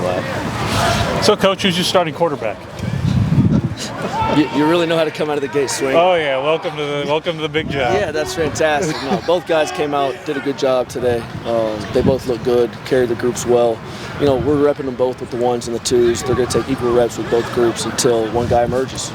flat. So, Coach, who's your starting quarterback? You really know how to come out of the gate swinging. Oh yeah, welcome to the big job. Yeah, that's fantastic. No, both guys came out, did a good job today. They both look good, carried the groups well. You know, we're repping them both with the ones and the twos. They're going to take equal reps with both groups until one guy emerges.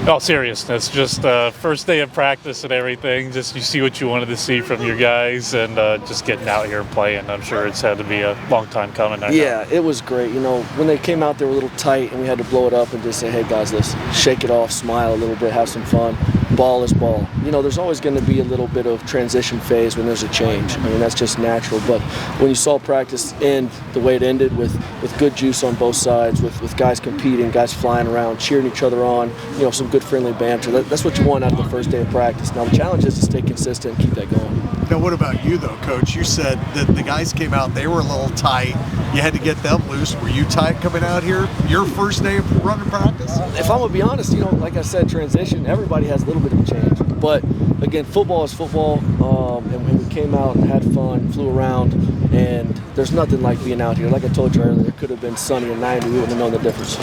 In all seriousness, just first day of practice and everything, just you see what you wanted to see from your guys and just getting out here and playing. I'm sure it's had to be a long time coming. Yeah, it was great. You know, when they came out, they were a little tight and we had to blow it up and just say, hey guys, let's shake it off, smile a little bit, have some fun. Ball is ball. You know, there's always going to be a little bit of transition phase when there's a change. I mean, that's just natural. But when you saw practice end the way it ended with good juice on both sides, with guys competing, guys flying around, cheering each other on, you know, some good friendly banter. That's what you want out of the first day of practice. Now the challenge is to stay consistent and keep that going. Now what about you though, Coach? You said that the guys came out, they were a little tight. You had to get them loose. Were you tight coming out here? Your first day of running practice? If I'm gonna be honest, you know, like I said, transition, everybody has a little bit of a change. But again, football is football, and we came out and had fun, flew around, and there's nothing like being out here. Like I told you earlier, it could have been sunny and 90, we wouldn't have known the difference.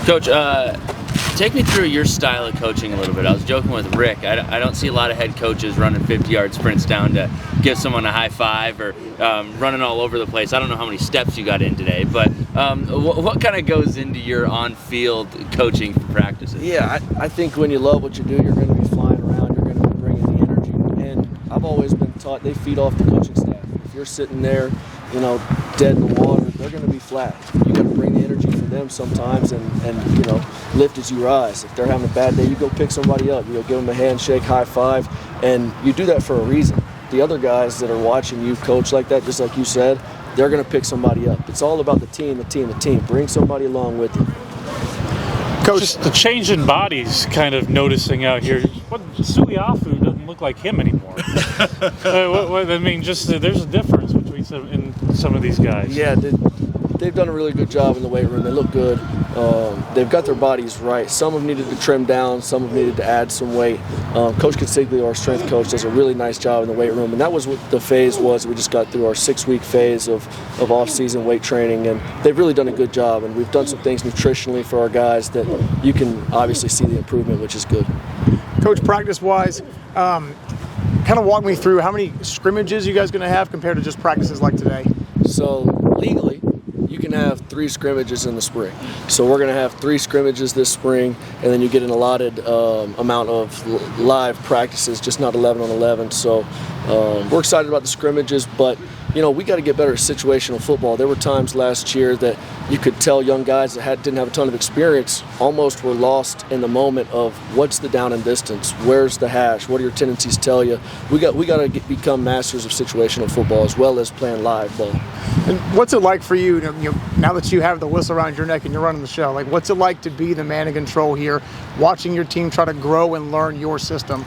Coach, take me through your style of coaching a little bit. I was joking with Rick. I don't see a lot of head coaches running 50-yard sprints down to give someone a high five or running all over the place. I don't know how many steps you got in today, but what kind of goes into your on-field coaching for practices? Yeah, I think when you love what you do, you're going to be flying around, you're going to be bringing the energy. And I've always been taught they feed off the coaching staff. If you're sitting there, you know, dead in the water, they're going to be flat. You got to bring the energy for them sometimes and you know, lift as you rise. If they're having a bad day, you go pick somebody up. You go give them a handshake, high five, and you do that for a reason. The other guys that are watching you coach like that, just like you said, they're going to pick somebody up. It's all about the team. Bring somebody along with you. Coach, just the change in bodies, kind of noticing out here. Suliafu doesn't look like him anymore. I mean, just there's a difference between some of these guys. Yeah, they've done a really good job in the weight room. They look good. They've got their bodies right. Some have needed to trim down. Some have needed to add some weight. Coach Consiglio, our strength coach, does a really nice job in the weight room. And that was what the phase was. We just got through our 6-week phase of off-season weight training. And they've really done a good job. And we've done some things nutritionally for our guys that you can obviously see the improvement, which is good. Coach, practice-wise, kind of walk me through how many scrimmages you guys going to have compared to just practices like today? So legally, you can have 3 scrimmages in the spring. So we're going to have 3 scrimmages this spring, and then you get an allotted amount of live practices, just not 11 on 11. So we're excited about the scrimmages, but you know, we got to get better at situational football. There were times last year that you could tell young guys that didn't have a ton of experience almost were lost in the moment of what's the down and distance, where's the hash, what do your tendencies tell you. We got to become masters of situational football as well as playing live ball. And what's it like for you, now that you have the whistle around your neck and you're running the show? Like, what's it like to be the man in control here, watching your team try to grow and learn your system?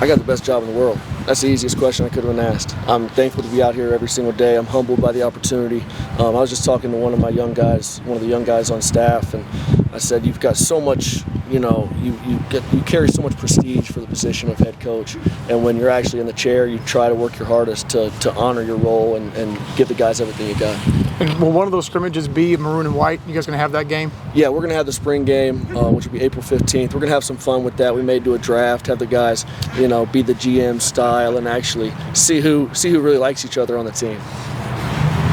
I got the best job in the world. That's the easiest question I could have been asked. I'm thankful to be out here every single day. I'm humbled by the opportunity. I was just talking to one of the young guys on staff, and I said, you've got so much, you know, you carry so much prestige for the position of head coach, and when you're actually in the chair, you try to work your hardest to honor your role and give the guys everything you got. And will one of those scrimmages be maroon and white? You guys going to have that game? Yeah, we're going to have the spring game, which will be April 15th. We're going to have some fun with that. We may do a draft, have the guys, you know, be the GM style, and actually see who really likes each other on the team.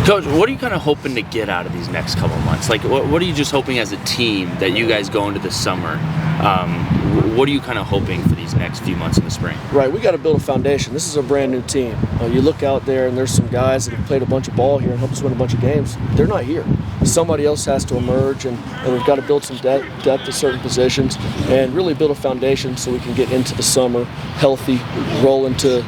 Coach, what are you kind of hoping to get out of these next couple of months? Like, what are you just hoping as a team that you guys go into the summer? What are you kind of hoping for these next few months in the spring? Right, we got to build a foundation. This is a brand new team. You look out there and there's some guys that have played a bunch of ball here and helped us win a bunch of games. They're not here. Somebody else has to emerge, and we've got to build some depth at certain positions and really build a foundation so we can get into the summer healthy, roll into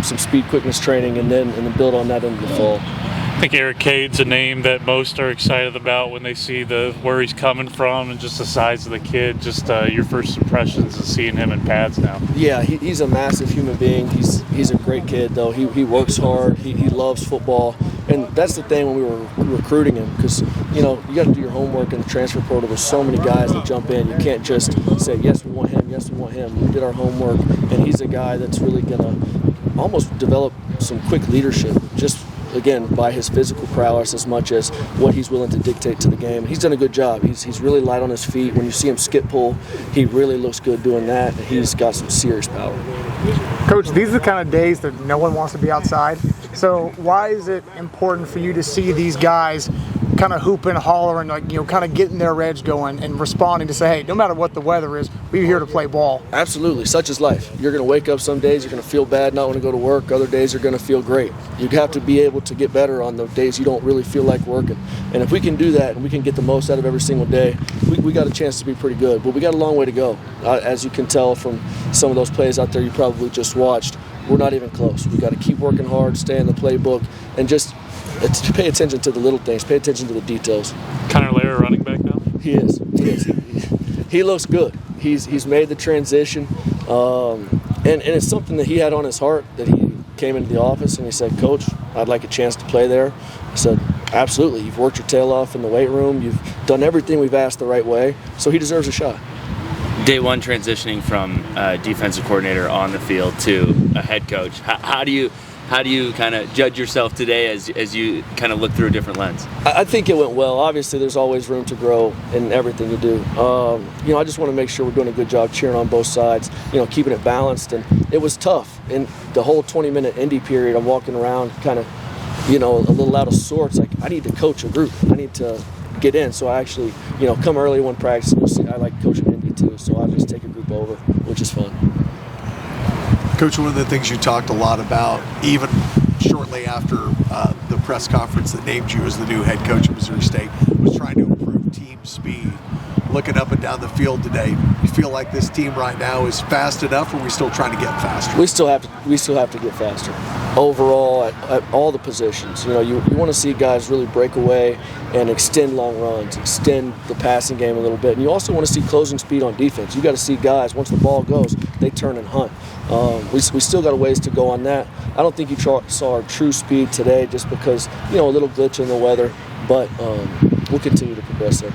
some speed quickness training, and then build on that into the fall. I think Eric Cade's a name that most are excited about when they see where he's coming from and just the size of the kid. Just your first impressions of seeing him in pads now. Yeah, he's a massive human being. He's a great kid, though. He works hard. He loves football. And that's the thing when we were recruiting him, because, you know, you got to do your homework in the transfer portal. There's so many guys that jump in. You can't just say, yes, we want him, yes, we want him. We did our homework, and he's a guy that's really going to almost develop some quick leadership just again, by his physical prowess as much as what he's willing to dictate to the game. He's done a good job. He's really light on his feet. When you see him skip pull, he really looks good doing that. He's got some serious power. Coach, these are the kind of days that no one wants to be outside. So why is it important for you to see these guys kind of hooping, hollering, like, you know, kind of getting their edge going and responding to say, hey, no matter what the weather is, we're here to play ball? Absolutely. Such is life. You're going to wake up some days, you're going to feel bad, not want to go to work. Other days, you're going to feel great. You have to be able to get better on the days you don't really feel like working. And if we can do that and we can get the most out of every single day, we got a chance to be pretty good. But we got a long way to go. As you can tell from some of those plays out there you probably just watched, we're not even close. We got to keep working hard, stay in the playbook, and just pay attention to the little things, pay attention to the details. Connor Lair running back now? He is. He looks good. He's made the transition, and it's something that he had on his heart, that he came into the office and he said, Coach, I'd like a chance to play there. I said, absolutely. You've worked your tail off in the weight room. You've done everything we've asked the right way, so he deserves a shot. Day one, transitioning from defensive coordinator on the field to a head coach. How do you kind of judge yourself today as you kind of look through a different lens? I think it went well. Obviously, there's always room to grow in everything you do. You know, I just want to make sure we're doing a good job cheering on both sides, you know, keeping it balanced. And it was tough. In the whole 20-minute Indy period, I'm walking around kind of, you know, a little out of sorts. Like, I need to coach a group. I need to get in. So I actually, you know, come early one practice. You'll see, I like coaching Indy too. So I just take a group over, which is fun. Coach, one of the things you talked a lot about, even shortly after the press conference that named you as the new head coach of Missouri State, was trying to improve team speed. Looking up and down the field today, you feel like this team right now is fast enough, or are we still trying to get faster? We still have to get faster. Overall, at all the positions, you know, you want to see guys really break away and extend long runs, extend the passing game a little bit, and you also want to see closing speed on defense. You got to see guys, once the ball goes, they turn and hunt. We still got a ways to go on that. I don't think you saw our true speed today, just because, you know, a little glitch in the weather, but we'll continue to progress there.